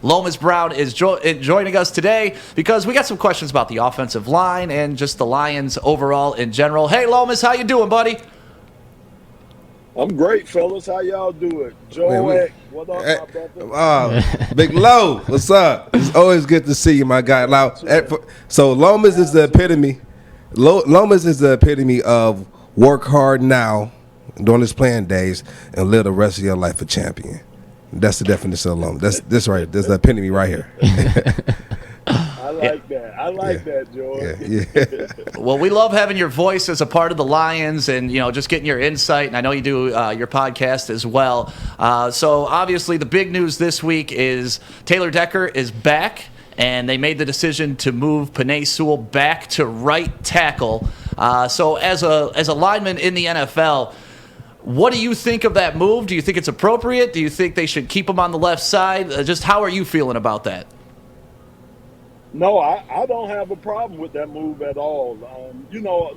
Lomas Brown is joining us today because we got some questions about the offensive line and just the Lions overall in general. Hey, Lomas, how you doing, buddy? I'm great, fellas. How y'all doing? Joique, what up, my brother? Big Low, what's up? It's always good to see you, my guy. Now, so Lomas is the epitome. Lomas is the epitome of work hard now during his playing days and live the rest of your life a champion. That's the definition of Lomas. That's the epitome right here. I like that. I like that, Joique. Well, we love having your voice as a part of the Lions and, just getting your insight. And I know you do your podcast as well. So obviously the big news this week is Taylor Decker is back, and they made the decision to move Penei Sewell back to right tackle. So as a lineman in the NFL, what do you think of that move? Do you think it's appropriate? Do you think they should keep him on the left side? Just how are you feeling about that? No, I don't have a problem with that move at all.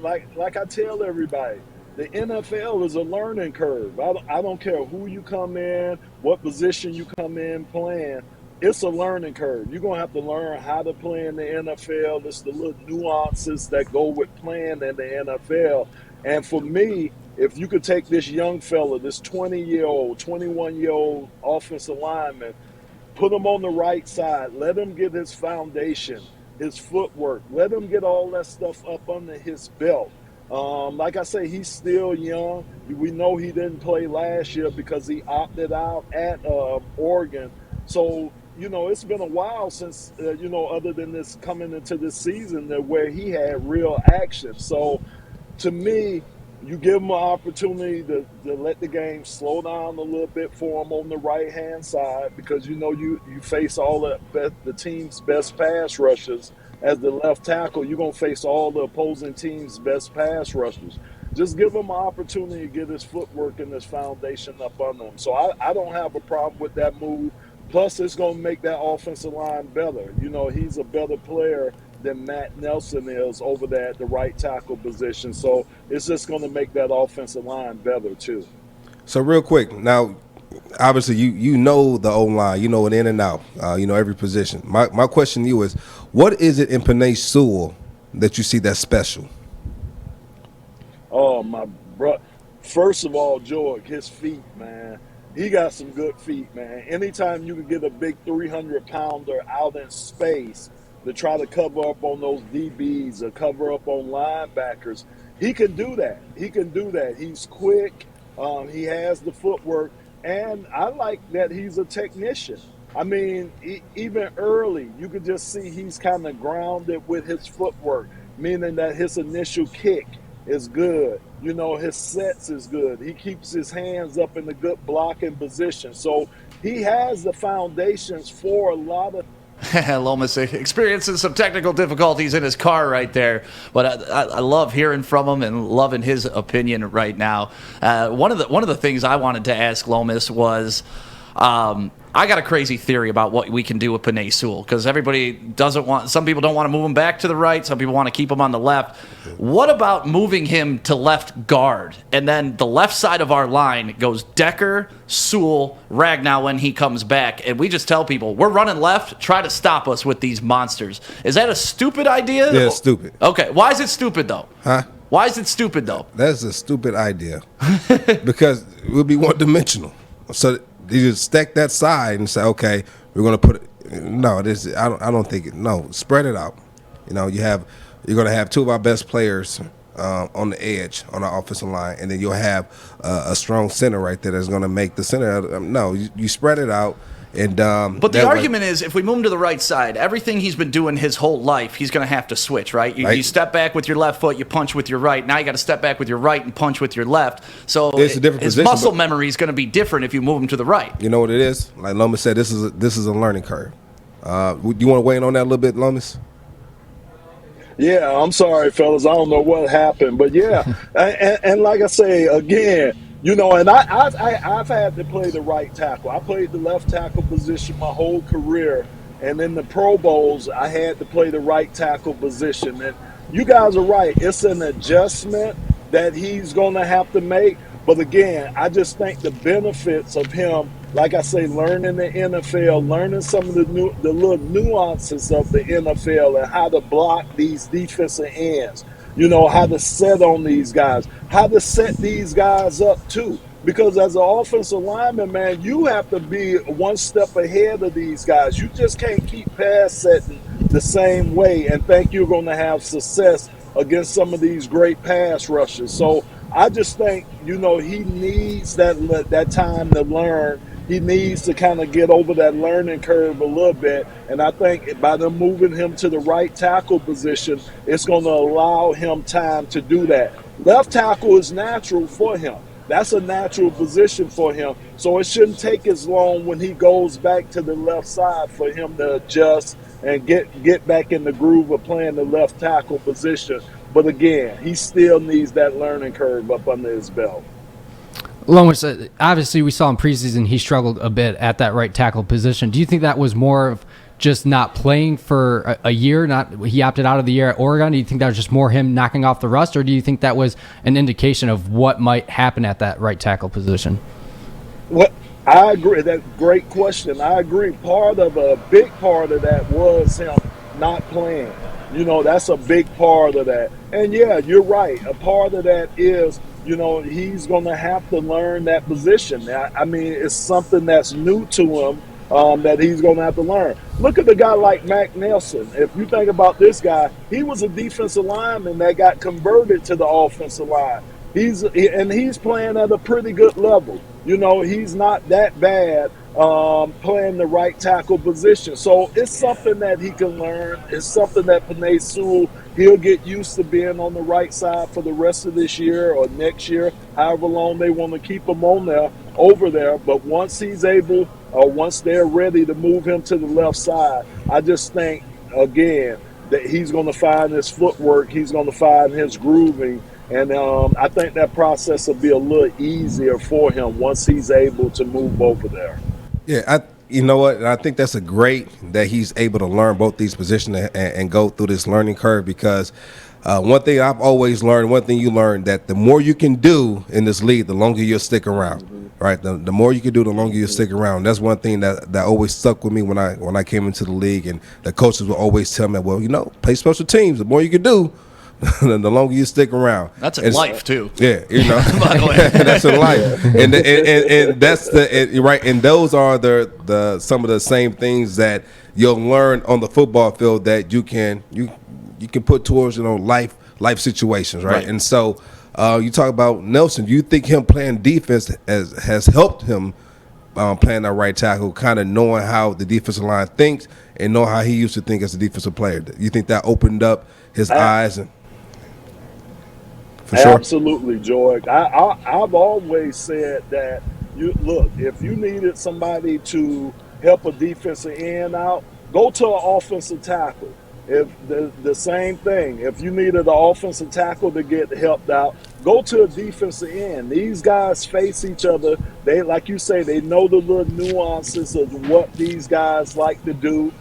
Like I tell everybody, the NFL is a learning curve. I don't care who you come in, what position you come in playing. It's a learning curve. You're going to have to learn how to play in the NFL. It's the little nuances that go with playing in the NFL. And for me, if you could take this young fella, this 20-year-old, 21-year-old offensive lineman, put him on the right side, let him get his foundation, his footwork, let him get all that stuff up under his belt. Like I say, he's still young. We know he didn't play last year because he opted out at Oregon. So, it's been a while since, other than this coming into this season where he had real action. So, to me, you give him an opportunity to let the game slow down a little bit for him on the right-hand side because, you face all the team's best pass rushers. As the left tackle, you're going to face all the opposing team's best pass rushers. Just give him an opportunity to get his footwork and his foundation up under him. So I don't have a problem with that move. Plus, it's going to make that offensive line better. He's a better player than Matt Nelson is over there at the right tackle position. So it's just going to make that offensive line better too. So real quick, now, obviously you know the O-line, you know it in and out, every position. My question to you is, what is it in Penei Sewell that you see that's special? Oh, my bro. First of all, Joique, his feet, man. He got some good feet, man. Anytime you can get a big 300-pounder out in space to try to cover up on those DBs or cover up on linebackers, he can do that. He's quick. He has the footwork. And I like that he's a technician. I mean, even early, you could just see he's kind of grounded with his footwork, meaning that his initial kick is good. His sets is good. He keeps his hands up in the good blocking position. So he has the foundations for a lot of Lomas experiencing some technical difficulties in his car right there, but I love hearing from him and loving his opinion right now. One of the things I wanted to ask Lomas was, I got a crazy theory about what we can do with Penei Sewell because some people don't want to move him back to the right, some people want to keep him on the left. What about moving him to left guard? And then the left side of our line goes Decker, Sewell, Ragnow when he comes back, and we just tell people, we're running left, try to stop us with these monsters. Is that a stupid idea? Yeah, it's stupid. Okay, why is it stupid though? Huh? Why is it stupid though? That's a stupid idea because we'll be one-dimensional. So you just stack that side and say, okay, we're going to put it. No, I don't think it. No, spread it out. You're going to have two of our best players on the edge on our offensive line, and then you'll have a strong center right there that's going to make the center. No, you spread it out. And but the argument is, if we move him to the right side, everything he's been doing his whole life, he's going to have to switch, right? You step back with your left foot, you punch with your right. Now you got to step back with your right and punch with your left. So it's a different his position, muscle memory is going to be different if you move him to the right. You know what it is? Like Lomas said, this is a learning curve. You want to weigh in on that a little bit, Lomas? Yeah, I'm sorry, fellas. I don't know what happened, but yeah, and like I say again, and I've had to play the right tackle. I played the left tackle position my whole career, and in the Pro Bowls, I had to play the right tackle position. And you guys are right; it's an adjustment that he's going to have to make. But again, I just think the benefits of him like I say, learning the NFL, learning some of the little nuances of the NFL and how to block these defensive ends. You know, how to set on these guys, how to set these guys up too. Because as an offensive lineman, man, you have to be one step ahead of these guys. You just can't keep pass setting the same way and think you're going to have success against some of these great pass rushers. So I just think, you know, he needs that time to learn. He needs to kind of get over that learning curve a little bit. And I think by them moving him to the right tackle position, it's going to allow him time to do that. Left tackle is natural for him. That's a natural position for him. So it shouldn't take as long when he goes back to the left side for him to adjust and get back in the groove of playing the left tackle position. But again, he still needs that learning curve up under his belt. Lomas, obviously we saw in preseason he struggled a bit at that right tackle position. Do you think that was more of just not playing for a year? He opted out of the year at Oregon. Do you think that was just more him knocking off the rust, or do you think that was an indication of what might happen at that right tackle position? Well, I agree. That's a great question. I agree. A big part of that was him not playing. You know, that's a big part of that. And yeah, you're right. A part of that is, you know, he's going to have to learn that position. I mean, it's something that's new to him that he's going to have to learn. Look at the guy like Mac Nelson. If you think about this guy, he was a defensive lineman that got converted to the offensive line. He's playing at a pretty good level. You know, he's not that bad playing the right tackle position. So it's something that he can learn. It's something that Penei Sewell, he'll get used to being on the right side for the rest of this year or next year, however long they want to keep him over there. But once he's able, or once they're ready to move him to the left side, I just think, again, that he's going to find his footwork, he's going to find his grooving, and I think that process will be a little easier for him once he's able to move over there. Yeah, you know what? I think that's a great that he's able to learn both these positions and go through this learning curve, because one thing I've always learned, one thing you learn, that the more you can do in this league, the longer you'll stick around. Right, the more you can do, the longer you stick around. That's one thing that always stuck with me when I came into the league, and the coaches would always tell me, well, you know, play special teams. The more you can do, the longer you stick around. That's in life too. Yeah, you know, by the way, that's in life, and that's right. And those are the some of the same things that you'll learn on the football field that you can put towards, you know, life situations, right? And so. You talk about Nelson. Do you think him playing defense has helped him playing that right tackle, kind of knowing how the defensive line thinks and know how he used to think as a defensive player? You think that opened up his eyes? And for sure, absolutely, Joique. I've always said that if you needed somebody to help a defensive end out, go to an offensive tackle. If the same thing, if you needed an offensive tackle to get helped out, go to a defensive end. These guys face each other. They, like you say, they know the little nuances of what these guys like to do.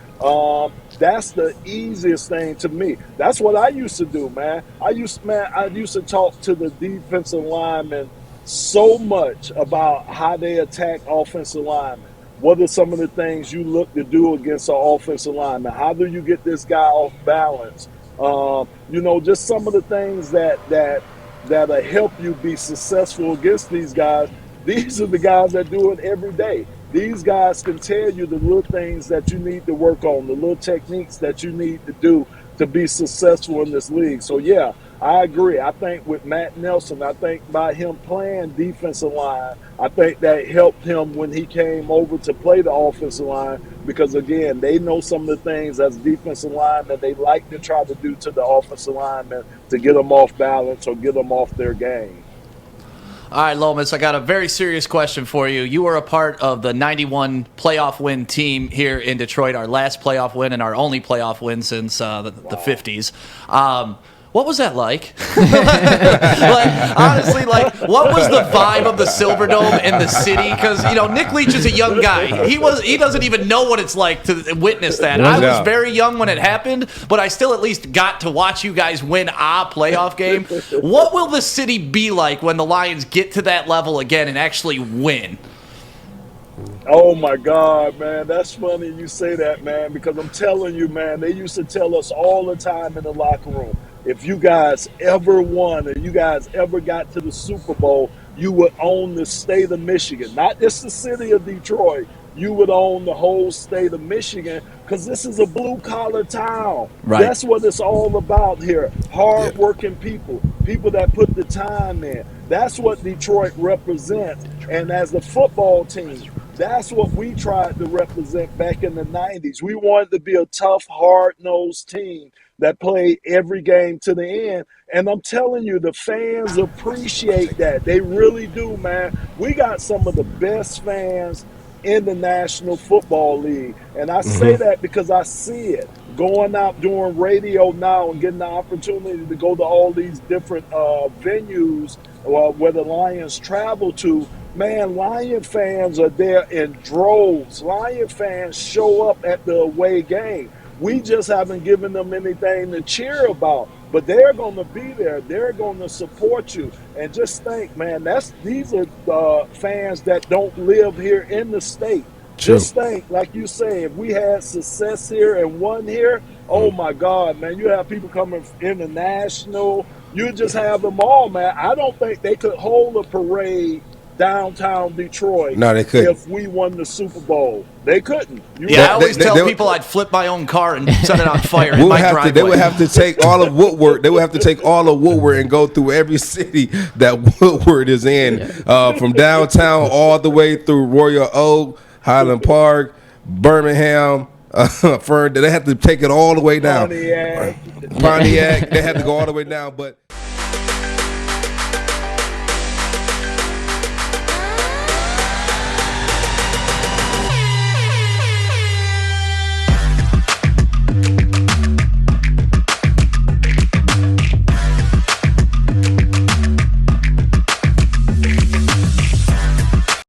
That's the easiest thing to me. That's what I used to do, man. I used to talk to the defensive linemen so much about how they attack offensive linemen. What are some of the things you look to do against an offensive lineman? How do you get this guy off balance? You know, just some of the things that'll help you be successful against these guys. These are the guys that do it every day. These guys can tell you the little things that you need to work on, the little techniques that you need to do to be successful in this league. So, yeah, I agree. I think with Matt Nelson, I think by him playing defensive line, I think that helped him when he came over to play the offensive line, because, again, they know some of the things as defensive line that they like to try to do to the offensive linemen to get them off balance or get them off their game. All right, Lomas, I got a very serious question for you. You were a part of the 91 playoff win team here in Detroit, our last playoff win and our only playoff win since the 50s. What was that like? Honestly, what was the vibe of the Silverdome in the city? Because, you know, Nick Leach is a young guy. He doesn't even know what it's like to witness that. I was very young when it happened, but I still at least got to watch you guys win a playoff game. What will the city be like when the Lions get to that level again and actually win? Oh my God, man. That's funny you say that, man, because I'm telling you, man, they used to tell us all the time in the locker room, if you guys ever won and you guys ever got to the Super Bowl, you would own the state of Michigan, not just the city of Detroit. You would own the whole state of Michigan because this is a blue collar town. Right. That's what it's all about here. Yeah. Hard-working people, people that put the time in. That's what Detroit represents. And as the football team, that's what we tried to represent back in the 90s. We wanted to be a tough, hard-nosed team that played every game to the end. And I'm telling you, the fans appreciate that. They really do, man. We got some of the best fans in the National Football League. And I say that because I see it. Going out doing radio now and getting the opportunity to go to all these different venues where the Lions travel to, man, Lion fans are there in droves. Lion fans show up at the away game. We just haven't given them anything to cheer about, but they're going to be there. They're going to support you. And just think, man, these are fans that don't live here in the state. True. Just think, like you say, if we had success here and won here, oh my God, man, you have people coming international. You just have them all, man. I don't think they could hold a parade downtown Detroit. No, they couldn't. If we won the Super Bowl. They couldn't. Yeah, I always tell they- people I'd flip my own car and set it on fire in They my driveway. would have to take all of Woodward. They would have to take all of Woodward and go through every city that Woodward is in, from downtown all the way through Royal Oak, Highland Park, Birmingham. Fern. They have to take it all the way down. Pontiac. Pontiac. They had to go all the way down, but.